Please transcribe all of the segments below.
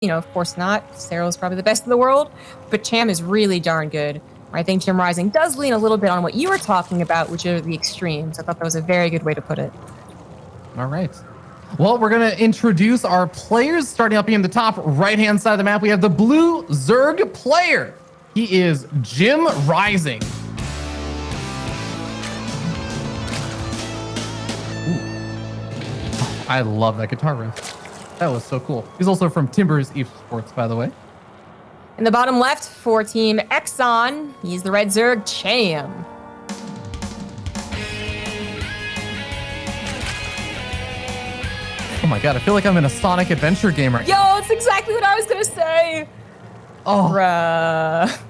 You know, of course not. Cyril's probably the best in the world, but Cham is really darn good. I think JimRising does lean a little bit on what you were talking about, which are the extremes. I thought that was a very good way to put it. All right. Well, we're going to introduce our players. Starting up here in the top right-hand side of the map, we have the blue Zerg player. He is JimRising. Oh, I love that guitar riff. That was so cool. He's also from Timbers Esports, by the way. In the bottom left for Team Exxon, he's the red Zerg Cham. Oh my god, I feel like I'm in a Sonic Adventure game right now. Yo, that's exactly what I was gonna say. Oh, bruh.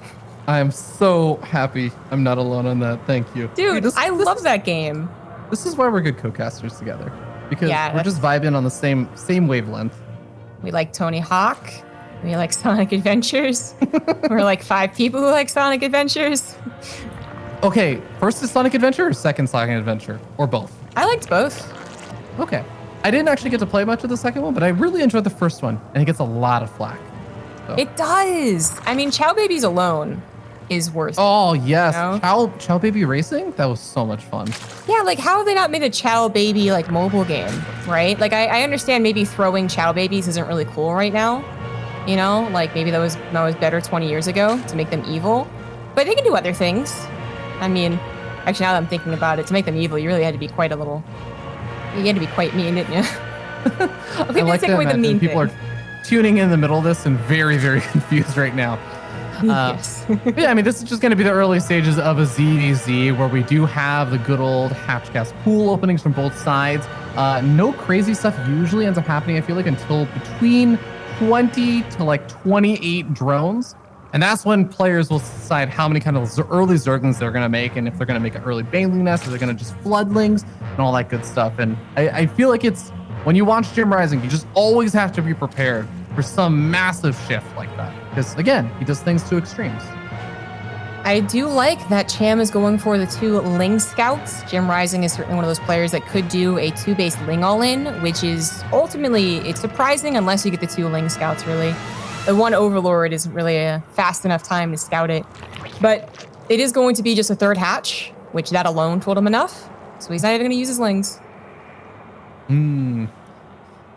I am so happy I'm not alone on that. Thank you. Dude, I love that game. This is why we're good co-casters together. Because yeah, we're just vibing on the same wavelength. We like Tony Hawk. We like Sonic Adventures. We're like 5 people who like Sonic Adventures. Okay, first is Sonic Adventure or second Sonic Adventure? Or both? I liked both. Okay. I didn't actually get to play much of the second one, but I really enjoyed the first one, and it gets a lot of flack. So. It does. I mean, Chow Babies alone is worth it. Oh, yes. You know? Chow Baby Racing? That was so much fun. Yeah, like, how have they not made a Chow Baby, like, mobile game, right? Like, I understand maybe throwing Chow Babies isn't really cool right now. You know? Like, maybe that was better 20 years ago to make them evil. But they can do other things. I mean, actually, now that I'm thinking about it, to make them evil, you really had to be quite a little... You had to be quite mean, didn't you? I like to imagine people are tuning in the middle of this and very, very confused right now. Yes. Yeah, I mean, this is just going to be the early stages of a ZVZ where we do have the good old hatchcast pool openings from both sides. No crazy stuff usually ends up happening, I feel like, until between 20 to like 28 drones. And that's when players will decide how many kind of early Zerglings they're going to make, and if they're going to make an early Baneling nest, or they're going to just floodlings, and all that good stuff. And I feel like it's, when you watch JimRising, you just always have to be prepared for some massive shift like that. Because, again, he does things to extremes. I do like that Cham is going for the 2 Ling Scouts. JimRising is certainly one of those players that could do a 2-base Ling all-in, which is ultimately, it's surprising unless you get the 2 Ling Scouts, really. The 1 Overlord isn't really a fast enough time to scout it. But it is going to be just a 3rd hatch, which that alone told him enough. So he's not even going to use his Lings.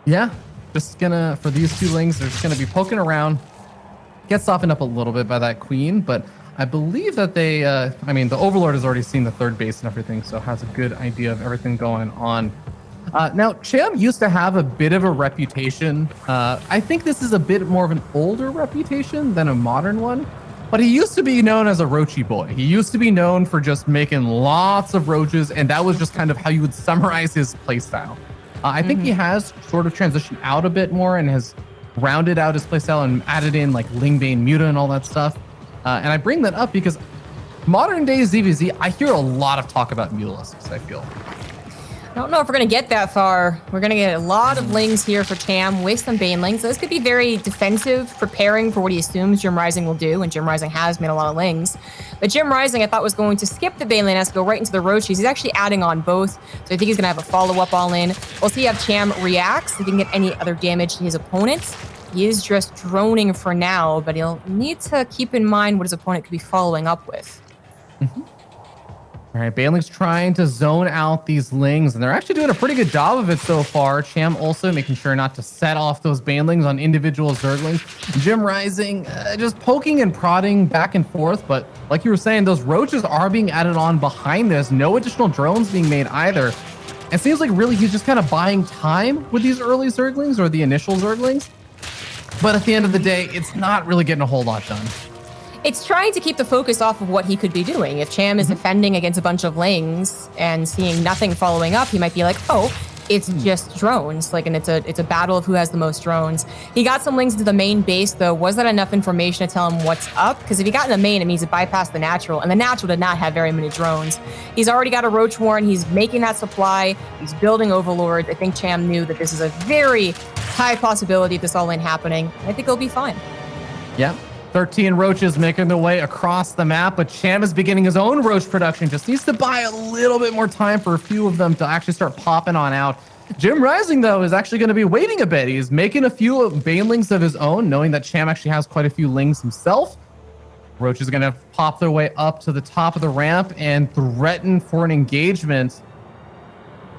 Yeah, just gonna, for these 2 Lings, they're just gonna be poking around. Get softened up a little bit by that Queen, but I believe that they, I mean, the Overlord has already seen the 3rd base and everything, so has a good idea of everything going on. Now, Cham used to have a bit of a reputation. I think this is a bit more of an older reputation than a modern one, but he used to be known as a roachy boy. He used to be known for just making lots of roaches, and that was just kind of how you would summarize his playstyle. I think he has sort of transitioned out a bit more and has rounded out his playstyle and added in like Lingbane, Muta, and all that stuff. And I bring that up because modern day ZVZ, I hear a lot of talk about Mutalisks, I feel. I don't know if we're going to get that far. We're going to get a lot of Lings here for Cham with some Banelings. So this could be very defensive, preparing for what he assumes JimRising will do, and JimRising has made a lot of Lings. But JimRising, I thought, was going to skip the Baneling nest, go right into the Roaches. He's actually adding on both, so I think he's going to have a follow-up all-in. We'll see how Cham reacts, if he can get any other damage to his opponent. He is just droning for now, but he'll need to keep in mind what his opponent could be following up with. All right, Baneling's trying to zone out these Lings, and they're actually doing a pretty good job of it so far. Cham also making sure not to set off those Banelings on individual Zerglings. JimRising just poking and prodding back and forth, but like you were saying, those Roaches are being added on behind this. No additional drones being made either. It seems like really he's just kind of buying time with these early Zerglings or the initial Zerglings. But at the end of the day, it's not really getting a whole lot done. It's trying to keep the focus off of what he could be doing. If Cham is defending against a bunch of Lings and seeing nothing following up, he might be like, oh, it's just drones. Like, and it's a battle of who has the most drones. He got some Lings to the main base, though. Was that enough information to tell him what's up? Because if he got in the main, it means it bypassed the natural, and the natural did not have very many drones. He's already got a Roach Warren. He's making that supply. He's building Overlords. I think Cham knew that this is a very high possibility of this all-in happening. I think he'll be fine. Yep. 13 Roaches making their way across the map, but Cham is beginning his own Roach production. Just needs to buy a little bit more time for a few of them to actually start popping on out. JimRising, though, is actually going to be waiting a bit. He's making a few banelings of his own, knowing that Cham actually has quite a few lings himself. Roach is going to pop their way up to the top of the ramp and threaten for an engagement.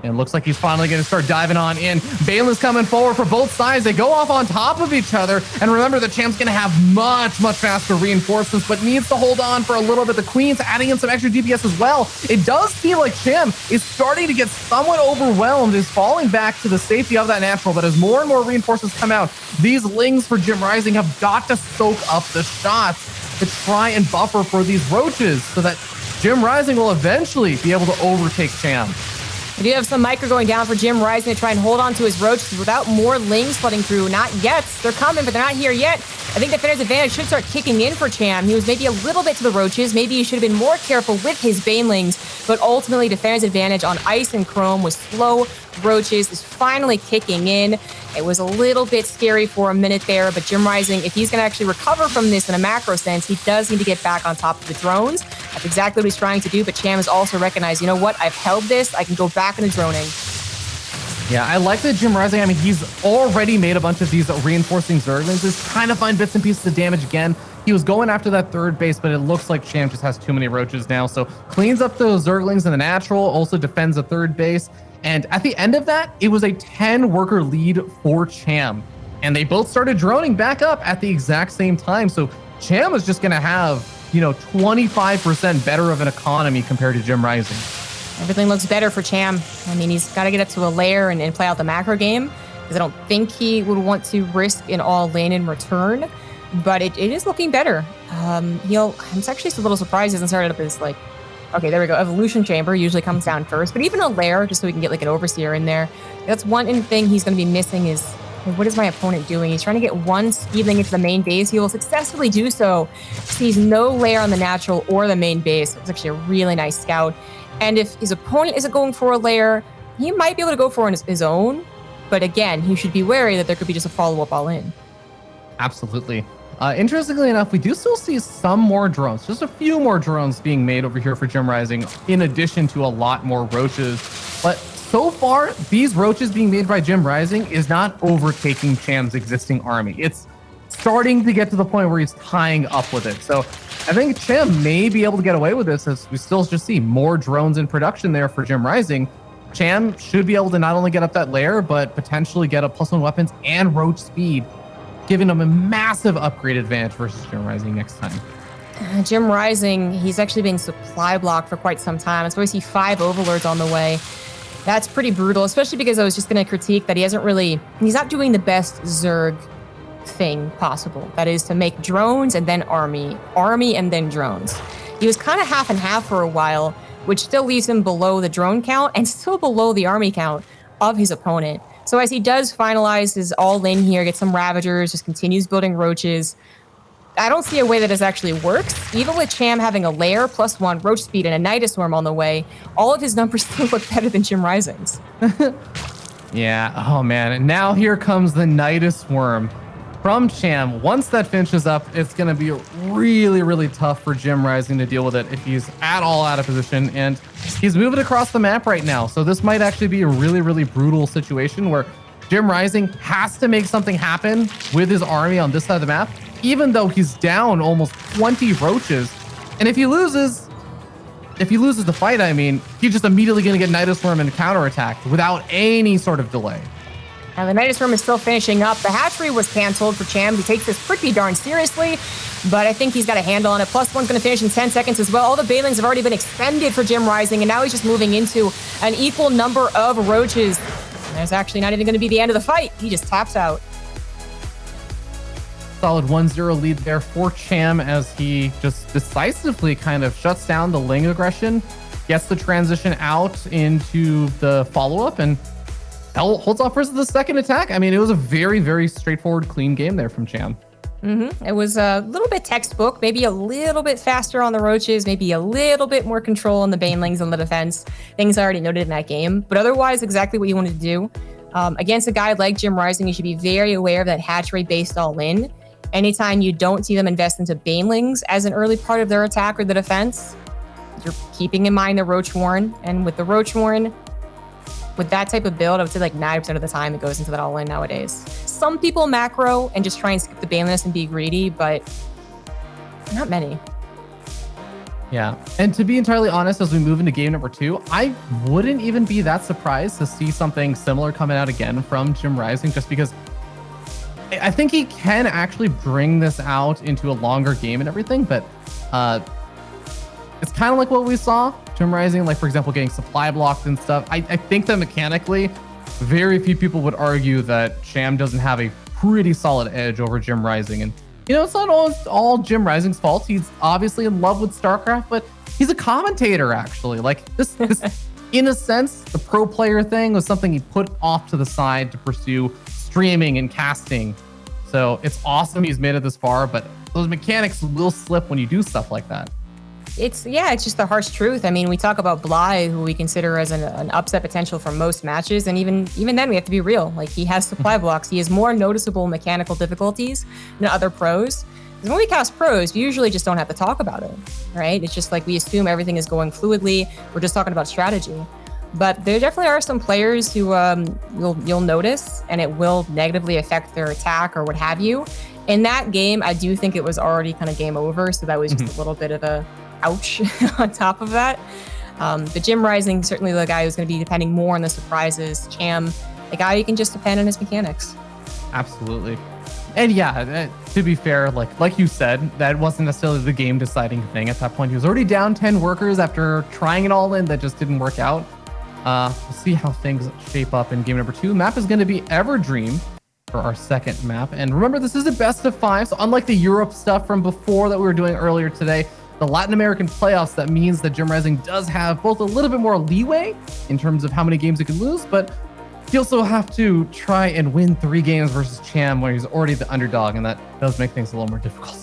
And it looks like he's finally going to start diving on in. Banelin's coming forward for both sides. They go off on top of each other. And remember, the Cham's going to have much, much faster reinforcements, but needs to hold on for a little bit. The Queen's adding in some extra DPS as well. It does feel like Cham is starting to get somewhat overwhelmed, is falling back to the safety of that natural. But as more and more reinforcements come out, these lings for JimRising have got to soak up the shots to try and buffer for these roaches so that JimRising will eventually be able to overtake Cham. We do have some micro going down for JimRising to try and hold on to his roaches without more lings flooding through. Not yet. They're coming, but they're not here yet. I think Defender's Advantage should start kicking in for Cham. He was maybe a little bit to the roaches. Maybe he should have been more careful with his banelings, but ultimately Defender's Advantage on Ice and Chrome with slow roaches is finally kicking in. It was a little bit scary for a minute there, but JimRising, if he's going to actually recover from this in a macro sense, he does need to get back on top of the drones. That's exactly what he's trying to do, but Cham has also recognized, you know what, I've held this, I can go back into droning. Yeah, I like that JimRising. I mean, he's already made a bunch of these reinforcing Zerglings. He's trying to find bits and pieces of damage again. He was going after that third base, but it looks like Cham just has too many roaches now. So cleans up those Zerglings in the natural, also defends the third base. And at the end of that, it was a 10-worker lead for Cham. And they both started droning back up at the exact same time. So Cham is just going to have, 25% better of an economy compared to JimRising. Everything looks better for Cham. I mean, he's got to get up to a lair and play out the macro game, because I don't think he would want to risk an all-in in return. But it is looking better. I'm actually a little surprised he hasn't started up his, okay, there we go. Evolution Chamber usually comes down first, but even a lair, just so we can get an Overseer in there. That's one thing he's going to be missing is, what is my opponent doing? He's trying to get one speedling into the main base. He will successfully do so. Sees no lair on the natural or the main base. It's actually a really nice scout. And if his opponent isn't going for a lair, he might be able to go for his own. But again, he should be wary that there could be just a follow-up all-in. Absolutely. Interestingly enough, we do still see some more drones, just a few more drones being made over here for JimRising, in addition to a lot more roaches. But so far, these roaches being made by JimRising is not overtaking Cham's existing army. It's starting to get to the point where he's tying up with it. So I think Cham may be able to get away with this, as we still just see more drones in production there for JimRising. Cham should be able to not only get up that layer, but potentially get a +1 weapons and roach speed, giving him a massive upgrade advantage versus JimRising next time. JimRising, he's actually being supply blocked for quite some time. That's why we see 5 overlords on the way. That's pretty brutal, especially because I was just going to critique that he's not doing the best Zerg thing possible. That is to make drones and then army and then drones. He was kind of half and half for a while, which still leaves him below the drone count and still below the army count of his opponent. So as he does finalize his all-in here, get some Ravagers, just continues building roaches, I don't see a way that this actually works. Even with Cham having a lair, +1 roach speed, and a Nidus Worm on the way, all of his numbers still look better than JimRising's. Yeah, oh man, and now here comes the Nidus Worm from Cham. Once that finishes up, it's going to be really, really tough for JimRising to deal with it if he's at all out of position. And he's moving across the map right now. So this might actually be a really, really brutal situation where JimRising has to make something happen with his army on this side of the map, even though he's down almost 20 roaches. And if he loses the fight, I mean, he's just immediately going to get Nidus Worm and counterattacked without any sort of delay. Now, the Nidus Worm is still finishing up. The hatchery was canceled for Cham. He takes this pretty darn seriously, but I think he's got a handle on it. +1's going to finish in 10 seconds as well. All the banelings have already been expended for JimRising, and now he's just moving into an equal number of roaches. And there's actually not even going to be the end of the fight. He just taps out. Solid 1-0 lead there for Cham as he just decisively kind of shuts down the Ling aggression, gets the transition out into the follow-up, and holds off versus the second attack. I mean, it was a very, very straightforward, clean game there from Cham. It was a little bit textbook, maybe a little bit faster on the roaches, maybe a little bit more control on the banelings on the defense. Things I already noted in that game, but otherwise exactly what you wanted to do. Against a guy like JimRising, you should be very aware of that hatchery based all-in. Anytime you don't see them invest into banelings as an early part of their attack or the defense, you're keeping in mind the Roach Warren. And with the Roach Warren, with that type of build, I would say like 90% of the time it goes into that all-in nowadays. Some people macro and just try and skip the baneless and be greedy, but not many. Yeah, and to be entirely honest, as we move into game number 2, I wouldn't even be that surprised to see something similar coming out again from JimRising, just because I think he can actually bring this out into a longer game and everything, but it's kind of like what we saw JimRising, like for example, getting supply blocked and stuff. I think that mechanically, very few people would argue that Cham doesn't have a pretty solid edge over JimRising, and you know, it's not all JimRising's fault. He's obviously in love with StarCraft, but he's a commentator, actually. Like, this in a sense, the pro player thing was something he put off to the side to pursue streaming and casting. So it's awesome he's made it this far, but those mechanics will slip when you do stuff like that. It's just the harsh truth. I mean, we talk about Bly, who we consider as an upset potential for most matches, and even then we have to be real. Like, he has supply blocks. He has more noticeable mechanical difficulties than other pros. Because when we cast pros, we usually just don't have to talk about it, right? It's just like we assume everything is going fluidly. We're just talking about strategy. But there definitely are some players who you'll notice, and it will negatively affect their attack or what have you. In that game, I do think it was already kind of game over, so that was just a little bit of a ouch on top of that. But JimRising, certainly the guy who's going to be depending more on the surprises. Cham, the guy you can just depend on his mechanics. Absolutely. And yeah, to be fair, like you said, that wasn't necessarily the game deciding thing. At that point, he was already down 10 workers after trying it all in. That just didn't work out. We'll see how things shape up in game number 2. Map is going to be Everdream for our second map. And remember, this is a best of 5. So unlike the Europe stuff from before that we were doing earlier today, the Latin American playoffs, that means that JimRising does have both a little bit more leeway in terms of how many games he can lose, but he also have to try and win 3 games versus Cham, where he's already the underdog, and that does make things a little more difficult.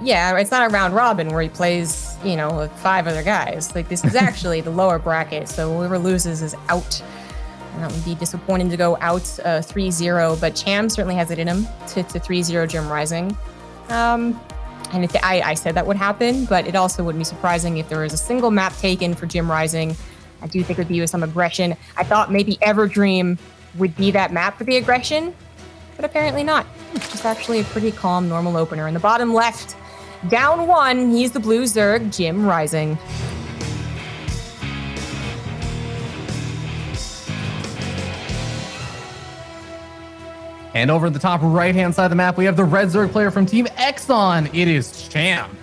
Yeah, it's not a round robin where he plays, with 5 other guys. Like, this is actually the lower bracket, so whoever loses is out. And that would be disappointing to go out 3-0, but Cham certainly has it in him to 3-0 JimRising. And I said that would happen, but it also wouldn't be surprising if there was a single map taken for JimRising. I do think it would be with some aggression. I thought maybe Everdream would be that map for the aggression, but apparently not. It's just actually a pretty calm, normal opener. In the bottom left, down 1, he's the blue Zerg, JimRising. And over at the top right-hand side of the map, we have the red Zerg player from Team Exxon. It is Cham.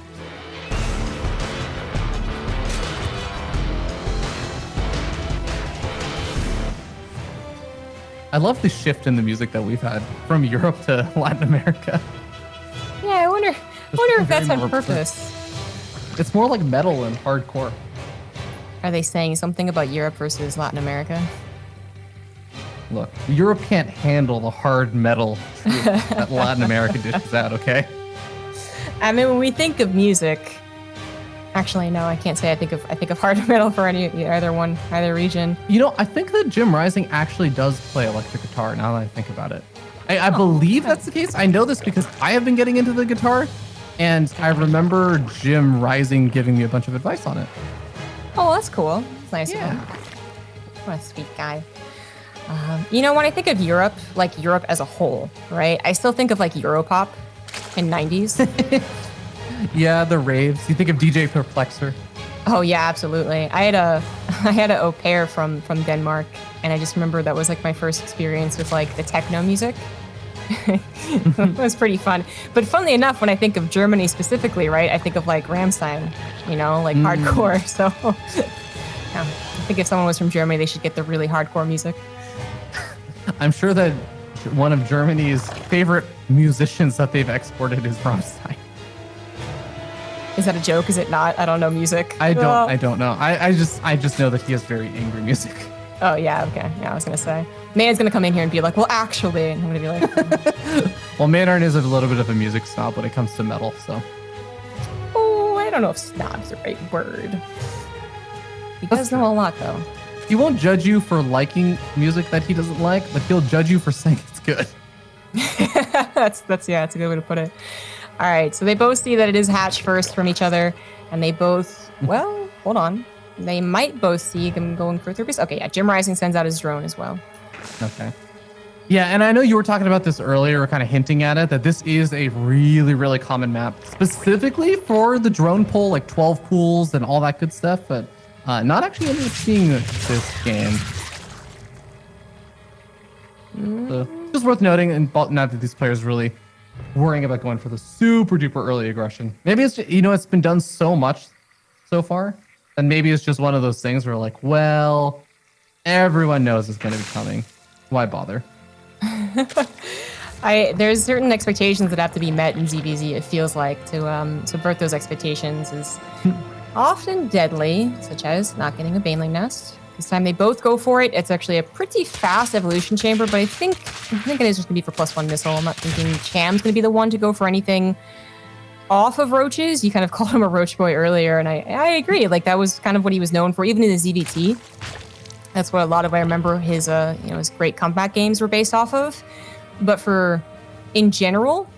I love the shift in the music that we've had from Europe to Latin America. Yeah, I wonder if that's on purpose. It's more like metal and hardcore. Are they saying something about Europe versus Latin America? Look, Europe can't handle the hard metal that Latin America dishes out, okay? I mean, when we think of music, actually, no, I can't say I think of hard metal for either region. I think that JimRising actually does play electric guitar now that I think about it. I believe that's the case. I know this because I have been getting into the guitar, and I remember JimRising giving me a bunch of advice on it. Oh, that's cool. That's nice of him. What a sweet guy. When I think of Europe, like Europe as a whole, right? I still think of like Europop in 90s. Yeah, the raves. You think of DJ Perplexer. Oh yeah, absolutely. I had a au pair from Denmark, and I just remember that was like my first experience with like the techno music. It was pretty fun. But funnily enough, when I think of Germany specifically, right, I think of like Rammstein, like hardcore. So yeah, I think if someone was from Germany, they should get the really hardcore music. I'm sure that one of Germany's favorite musicians that they've exported is Rammstein. Is that a joke? Is it not? I don't know music. I don't know. I just know that he has very angry music. Oh yeah, okay. Yeah, I was gonna say. Man's gonna come in here and be like, well, actually, and I'm gonna be like, Well, Manarn is a little bit of a music snob when it comes to metal, so. Oh, I don't know if snob's the right word. He does know a lot, though. He won't judge you for liking music that he doesn't like, but he'll judge you for saying it's good. that's a good way to put it. All right, so they both see that it is hatch first from each other, and they both, well, hold on. they might both see him going for third base. Okay, yeah, JimRising sends out his drone as well. Okay. Yeah, and I know you were talking about this earlier, kind of hinting at it, that this is a really, really common map, specifically for the drone pull, like 12 pools and all that good stuff, but not actually ended up seeing this game. So, just worth noting, and not that these players really worrying about going for the super duper early aggression. Maybe it's just, it's been done so much so far, and maybe it's just one of those things where like, well, everyone knows it's going to be coming. Why bother? There's certain expectations that have to be met in ZVZ. It feels like to subvert those expectations is often deadly, such as not getting a Baneling nest. This time they both go for it. It's actually a pretty fast evolution chamber, but I think it is just gonna be for +1 missile. I'm not thinking Cham's gonna be the one to go for anything off of roaches. You kind of called him a roach boy earlier, and I agree. Like that was kind of what he was known for, even in the ZVT. That's what a lot of I remember his his great comeback games were based off of. But in general,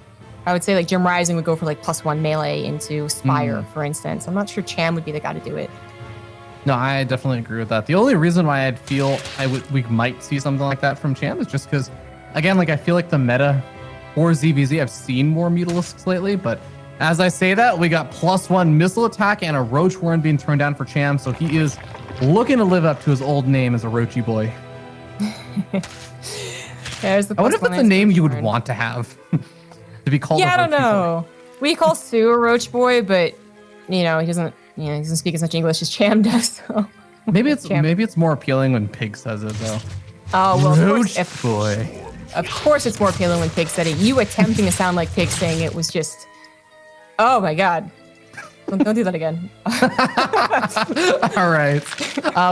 I would say like JimRising would go for like +1 melee into Spire, for instance. I'm not sure Cham would be the guy to do it. No, I definitely agree with that. The only reason why I'd feel we might see something like that from Cham is just because, again, like I feel like the meta for ZVZ, I've seen more Mutalisks lately, but as I say that, we got +1 missile attack and a Roach Warren being thrown down for Cham, so he is looking to live up to his old name as a Roachy boy. There's the I wonder if that's a name you would want to have. To be called I don't know. We call Sue a Roach boy, but he doesn't speak as much English as Cham does. So. Maybe it's more appealing when Pig says it though. Oh well, Roach boy. Of course it's more appealing when Pig said it. You attempting to sound like Pig saying it was just, oh my god. Don't do that again. All right.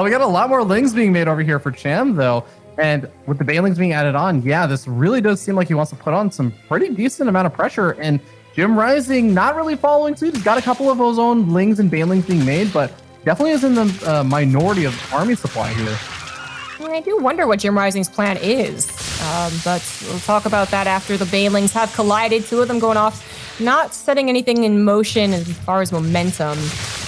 We got a lot more lings being made over here for Cham, though. And with the banelings being added on, yeah, this really does seem like he wants to put on some pretty decent amount of pressure. And JimRising not really following suit. He's got a couple of his own lings and banelings being made, but definitely is in the minority of army supply here. I do wonder what JimRising's plan is, but we'll talk about that after the banelings have collided. Two of them going off, not setting anything in motion as far as momentum.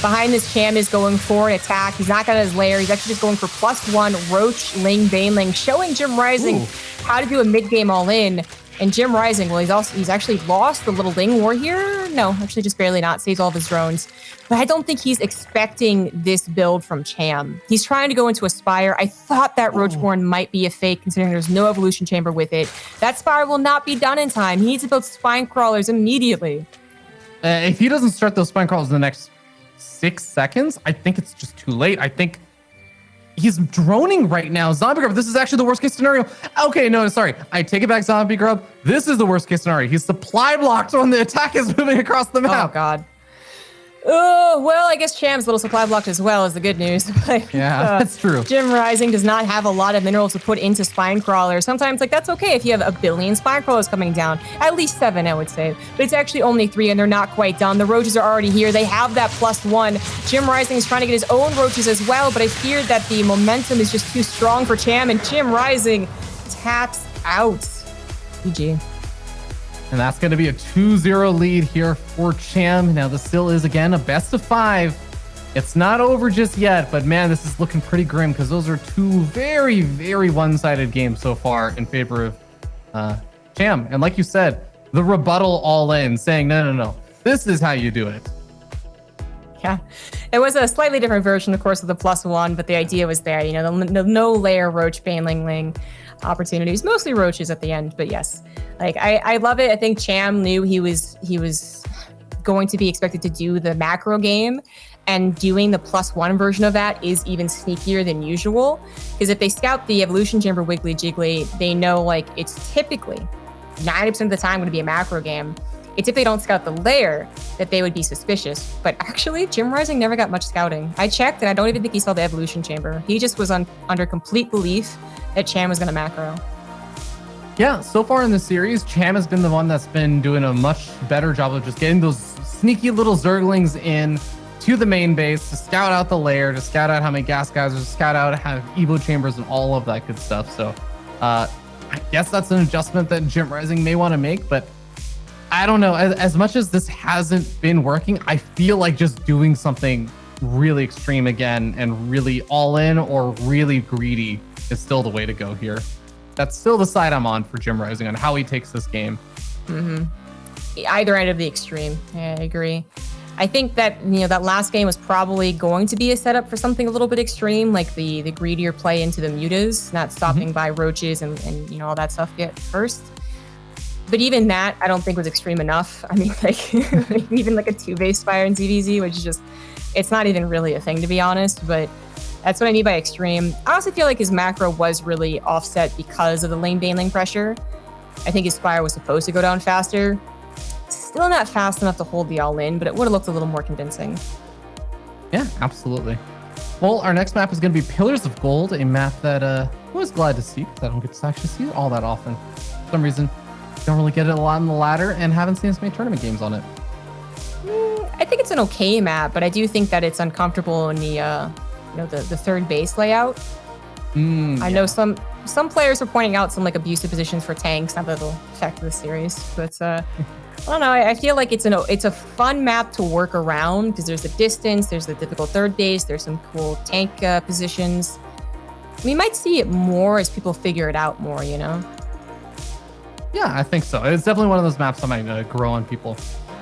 Behind this, Cham is going for an attack. He's not got his lair. He's actually just going for +1 Roach, Ling, Baneling, showing JimRising how to do a mid-game all-in. And JimRising, well, he's actually lost the little Ling war here. No, actually just barely not. Saves all of his drones. But I don't think he's expecting this build from Cham. He's trying to go into a Spire. I thought that Roachborn might be a fake, considering there's no evolution chamber with it. That Spire will not be done in time. He needs to build spine crawlers immediately. If he doesn't start those spine crawlers in the next 6 seconds, I think it's just too late. I think he's droning right now. Zombie Grub, this is actually the worst case scenario. Okay, no, sorry. I take it back, Zombie Grub. This is the worst case scenario. He's supply blocked when the attack is moving across the map. Oh, God. Oh, well, I guess Cham's little supply blocked as well is the good news. But, yeah, that's true. JimRising does not have a lot of minerals to put into spine crawlers. Sometimes, that's okay if you have 1 billion spine crawlers coming down. At least 7, I would say. But it's actually only 3, and they're not quite done. The roaches are already here. They have that +1. JimRising is trying to get his own roaches as well, but I fear that the momentum is just too strong for Cham, and JimRising taps out. GG. And that's going to be a 2-0 lead here for Cham. Now, this still is, again, a best-of-5. It's not over just yet, but, man, this is looking pretty grim because those are 2 very, very one-sided games so far in favor of Cham. And like you said, the rebuttal all in, saying, no, this is how you do it. Yeah, it was a slightly different version, of course, of the +1, but the idea was there. The no-layer Roach Baneling Ling opportunities, mostly roaches at the end, but yes. I love it. I think Cham knew he was going to be expected to do the macro game, and doing the +1 version of that is even sneakier than usual. Because if they scout the evolution chamber wiggly jiggly, they know it's typically 90% of the time going to be a macro game. It's if they don't scout the layer that they would be suspicious. But actually, JimRising never got much scouting. I checked, and I don't even think he saw the evolution chamber. He just was under complete belief that Cham was going to macro. Yeah, so far in the series, Cham has been the one that's been doing a much better job of just getting those sneaky little Zerglings in to the main base to scout out the lair, to scout out how many gas geysers, to scout out how Evo chambers and all of that good stuff. So I guess that's an adjustment that JimRising may want to make, but I don't know. As much as this hasn't been working, I feel like just doing something really extreme again and really all in or really greedy is still the way to go here. That's still the side I'm on for JimRising on how he takes this game. Either end of the extreme. Yeah, I agree. I think that, that last game was probably going to be a setup for something a little bit extreme, like the greedier play into the mutas, not stopping by roaches and all that stuff yet first. But even that, I don't think was extreme enough. I mean, like even like a 2-base fire in ZVZ, which is just, it's not even really a thing, to be honest. But that's what I mean by extreme. I also feel like his macro was really offset because of the lane baneling pressure. I think his fire was supposed to go down faster. Still not fast enough to hold the all in, but it would have looked a little more convincing. Yeah, absolutely. Well, our next map is going to be Pillars of Gold, a map that I was glad to see because I don't get to actually see it all that often. For some reason, don't really get it a lot in the ladder and haven't seen as many tournament games on it. I think it's an okay map, but I do think that it's uncomfortable in the the third base layout. I know some players are pointing out some like abusive positions for tanks. Not that it'll affect the series, but I don't know. I feel like it's a fun map to work around because there's the distance, there's the difficult third base, there's some cool tank positions. We might see it more as people figure it out more, Yeah, I think so. It's definitely one of those maps that might grow on people.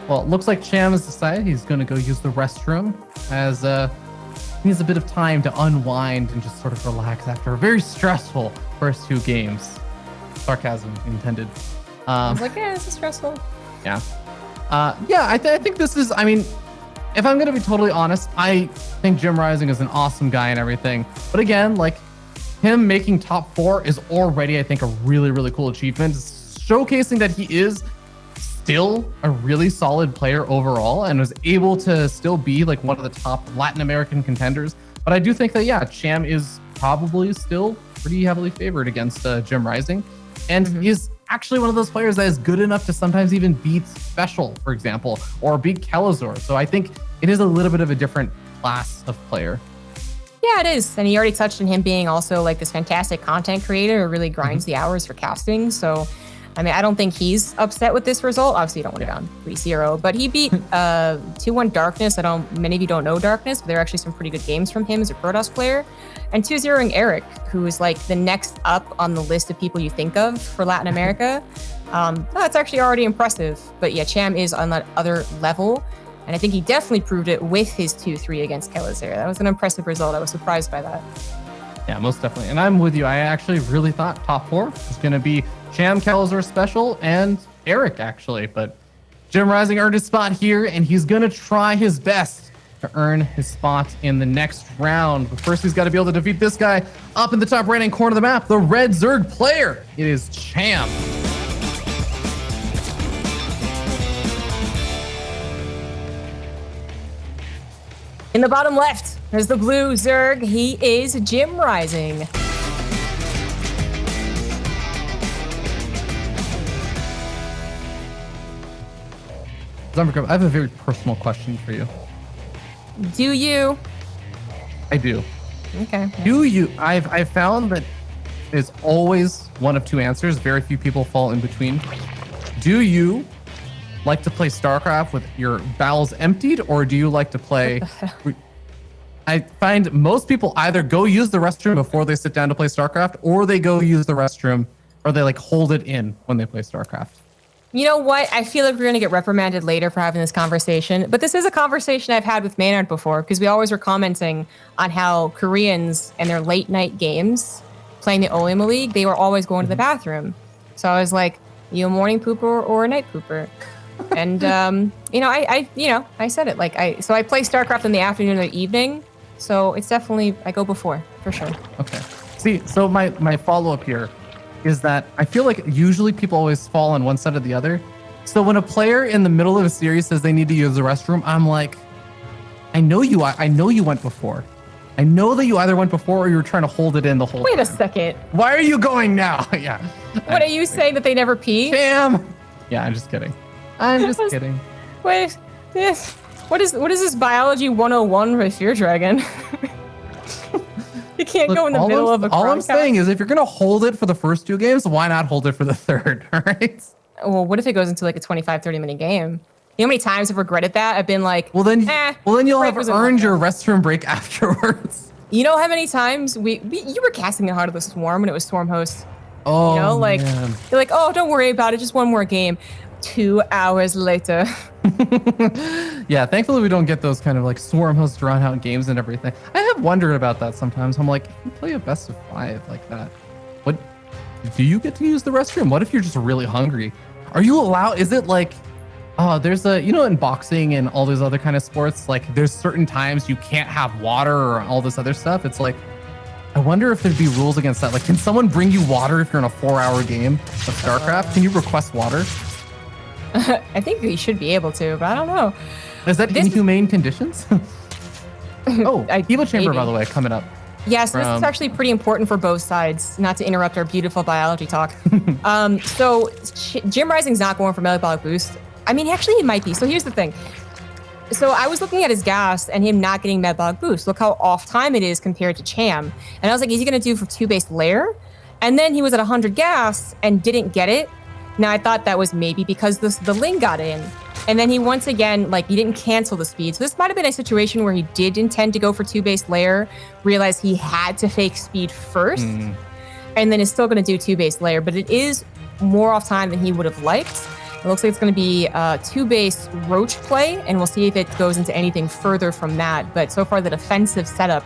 Well, it looks like Cham has decided he's going to go use the restroom as he needs a bit of time to unwind and just sort of relax after a very stressful first 2 games. Sarcasm intended. I was like, yeah, this is stressful. Yeah. I think this is, I mean, if I'm going to be totally honest, I think JimRising is an awesome guy and everything. But again, like him making top 4 is already, I think, a really, really cool achievement. It's showcasing that he is still a really solid player overall and was able to still be like one of the top Latin American contenders. But I do think that, yeah, Cham is probably still pretty heavily favored against JimRising. And is actually one of those players that is good enough to sometimes even beat Special, for example, or beat Kelazor. So I think it is a little bit of a different class of player. Yeah, it is. And he already touched on him being also like this fantastic content creator who really grinds the hours for casting. So, I mean, I don't think he's upset with this result. Obviously, you don't want to down 3-0, but he beat 2-1 Darkness. Many of you don't know Darkness, but there are actually some pretty good games from him as a Protoss player. And 2-0ing Eric, who is like the next up on the list of people you think of for Latin America. That's actually already impressive. But yeah, Cham is on that other level. And I think he definitely proved it with his 2-3 against Kelazor. That was an impressive result. I was surprised by that. Yeah, most definitely. And I'm with you. I actually really thought top 4 was going to be Cham, Kelazor, Special, and Eric, actually. But JimRising earned his spot here, and he's going to try his best to earn his spot in the next round. But first, he's got to be able to defeat this guy up in the top right-hand corner of the map, the red Zerg player. It is Cham. In the bottom left, there's the blue Zerg. He is JimRising. Zumbercup, I have a very personal question for you. Do you? I do. Okay. Do you? I've found that it's always one of 2 answers. Very few people fall in between. Do you like to play StarCraft with your bowels emptied, or do you like to play? I find most people either go use the restroom before they sit down to play StarCraft, or they go use the restroom, or they like hold it in when they play StarCraft. You know what? I feel like we're going to get reprimanded later for having this conversation, but this is a conversation I've had with Maynard before because we always were commenting on how Koreans and their late night games playing the Olima League, they were always going to the bathroom. So I was like, you a morning pooper or a night pooper? And, I said it like so I play StarCraft in the afternoon or the evening. So it's definitely, I go before for sure. Okay. See, so my follow-up here is that I feel like usually people always fall on one side or the other. So when a player in the middle of a series says they need to use the restroom, I'm like, I know you went before. I know that you either went before or you were trying to hold it in the whole Wait time. a second. Why are you going now? Yeah. What are you saying that they never pee? Cham. Yeah, I'm just kidding. I'm just kidding. Wait, this. What is this biology 101 with Fear Dragon? You can't Look, go in the middle of a All I'm Chromecast. saying is if you're going to hold it for the first 2 games, why not hold it for the third, all right? Well, what if it goes into like a 25, 30-minute game? You know how many times I've regretted that? I've been like, well then you'll break have wasn't earned worth your it. restroom break afterwards. You know how many times you were casting it hard of the Swarm when it was Swarm host? Oh, you know, like man. you're like, oh, don't worry about it, just one more game. 2 hours later. Yeah, thankfully we don't get those kind of like Swarm host drawn out games and everything. I have wondered about that sometimes. I'm like, if you play a best of 5 like that, what do you get to use the restroom? What if you're just really hungry? Are you allowed? Is it like, there's a, you know, in boxing and all those other kind of sports, like there's certain times you can't have water or all this other stuff. It's like, I wonder if there'd be rules against that. Like, can someone bring you water if you're in a 4-hour game of StarCraft? Can you request water? I think we should be able to, but I don't know. Is that inhumane conditions? Oh, Evo Chamber, maybe. by the way, coming up. Yes, this is actually pretty important for both sides, not to interrupt our beautiful biology talk. So JimRising's not going for metabolic boost. I mean, actually he might be. So here's the thing. So I was looking at his gas and him not getting metabolic boost. Look how off time it is compared to Cham. And I was like, is he going to do for 2 base layer? And then he was at 100 gas and didn't get it. Now I thought that was maybe because the Ling got in. And then he once again, like, he didn't cancel the speed. So this might have been a situation where he did intend to go for 2 base layer, realized he had to fake speed first, and then is still going to do 2 base layer. But it is more off time than he would have liked. It looks like it's going to be 2 base Roach play, and we'll see if it goes into anything further from that. But so far, the defensive setup,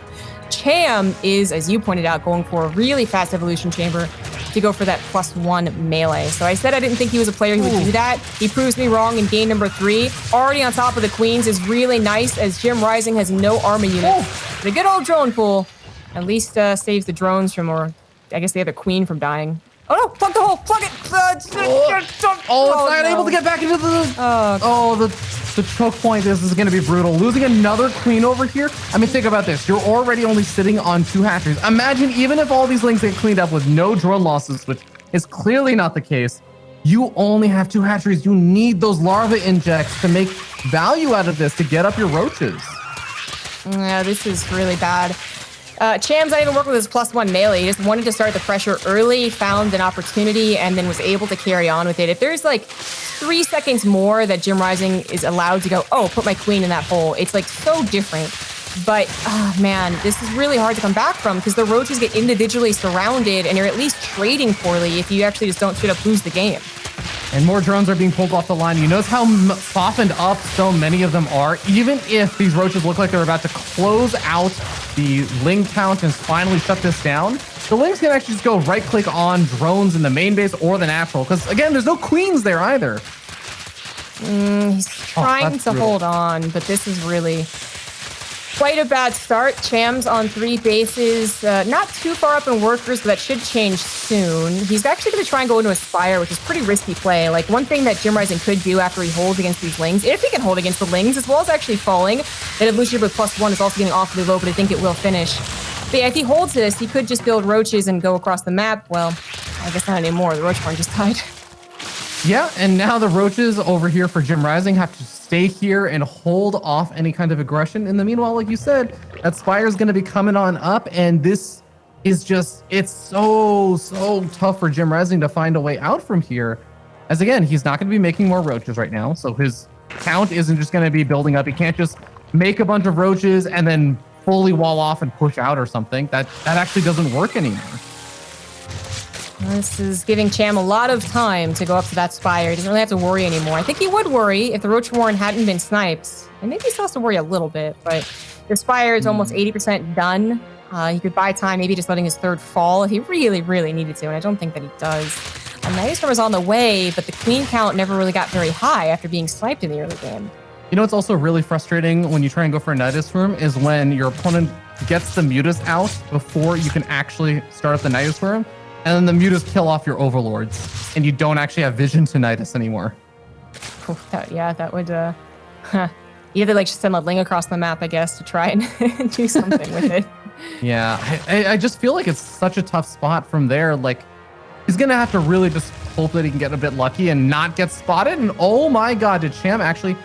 Cham is, as you pointed out, going for a really fast evolution chamber to go for that +1 melee. So I said I didn't think he was a player who would do that. He proves me wrong in game number 3. Already on top of the queens is really nice, as JimRising has no armor units. The good old drone pool at least saves the drones from, or I guess the other queen from dying. Oh no, plug the hole, plug it! It's not able to get back into the... the choke point. This is going to be brutal. Losing another queen over here. I mean, think about this. You're already only sitting on 2 hatcheries. Imagine even if all these lings get cleaned up with no drone losses, which is clearly not the case, you only have 2 hatcheries. You need those larva injects to make value out of this, to get up your roaches. Yeah, this is really bad. Cham's not even working with his +1 melee. He just wanted to start the pressure early, found an opportunity, and then was able to carry on with it. If there's like 3 seconds more that JimRising is allowed to go, oh, put my queen in that hole, it's like so different. But, oh man, this is really hard to come back from because the roaches get individually surrounded and you're at least trading poorly if you actually just don't straight up lose the game. And more drones are being pulled off the line. You notice how softened up so many of them are. Even if these roaches look like they're about to close out the Ling count and finally shut this down, the Lings can actually just go right-click on drones in the main base or the natural. Because, again, there's no queens there either. He's trying to hold on, but this is really quite a bad start. Cham's on 3 bases, not too far up in workers, but that should change soon. He's actually going to try and go into a Spire, which is pretty risky play. Like, one thing that JimRising could do after he holds against these Lings, if he can hold against the Lings, as well as actually falling, that evolution with +1 is also getting awfully low, but I think it will finish. But yeah, if he holds this, he could just build roaches and go across the map. Well, I guess not anymore. The roach farm just died. Yeah, and now the roaches over here for JimRising have to stay here and hold off any kind of aggression. In the meanwhile, like you said, that Spire is going to be coming on up, and this is just, it's so tough for JimRising to find a way out from here. As again, he's not going to be making more roaches right now, so his count isn't just going to be building up. He can't just make a bunch of roaches and then fully wall off and push out or something. That actually doesn't work anymore. This is giving Cham a lot of time to go up to that Spire. He doesn't really have to worry anymore. I think he would worry if the Roach Warren hadn't been sniped. And maybe he still has to worry a little bit, but the Spire is almost 80% done. He could buy time, maybe just letting his 3rd fall if he really needed to, and I don't think that he does. Nightstorm is on the way, but the queen count never really got very high after being sniped in the early game. You know what's also really frustrating when you try and go for a Nidus Worm is when your opponent gets the Mutas out before you can actually start up the Nidus Worm. And then the Mutas kill off your Overlords, and you don't actually have vision to Nidus anymore. Yeah, that would, you have to like send a Ling across the map, I guess, to try and do something with it. Yeah, I just feel like it's such a tough spot from there. Like, he's going to have to really just hope that he can get a bit lucky and not get spotted. And oh my God, did Cham actually,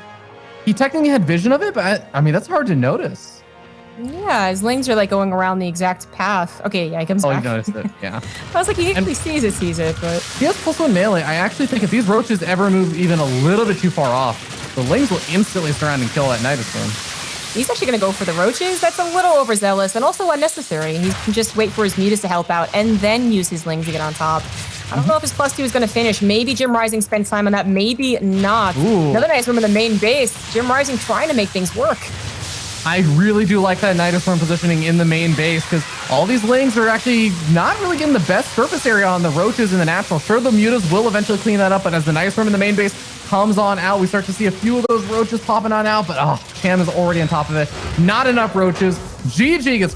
he technically had vision of it, but I mean, that's hard to notice. Yeah, his Lings are like going around the exact path. Okay, yeah, he comes back. Oh, you noticed it, yeah. I was like, he actually sees it, but... He has +1 melee. I actually think if these roaches ever move even a little bit too far off, the Lings will instantly surround and kill that Nidustorm. He's actually going to go for the roaches. That's a little overzealous and also unnecessary. He can just wait for his mutas to help out and then use his Lings to get on top. I don't know if his +2 is going to finish. Maybe JimRising spends time on that. Maybe not. Ooh. Another nice room in the main base. JimRising trying to make things work. I really do like that Nidustorm positioning in the main base because all these Lings are actually not really getting the best surface area on the roaches in the natural. Sure, the mutas will eventually clean that up, but as the Nidustorm in the main base comes on out, we start to see a few of those roaches popping on out, but Cham is already on top of it. Not enough roaches. GG gets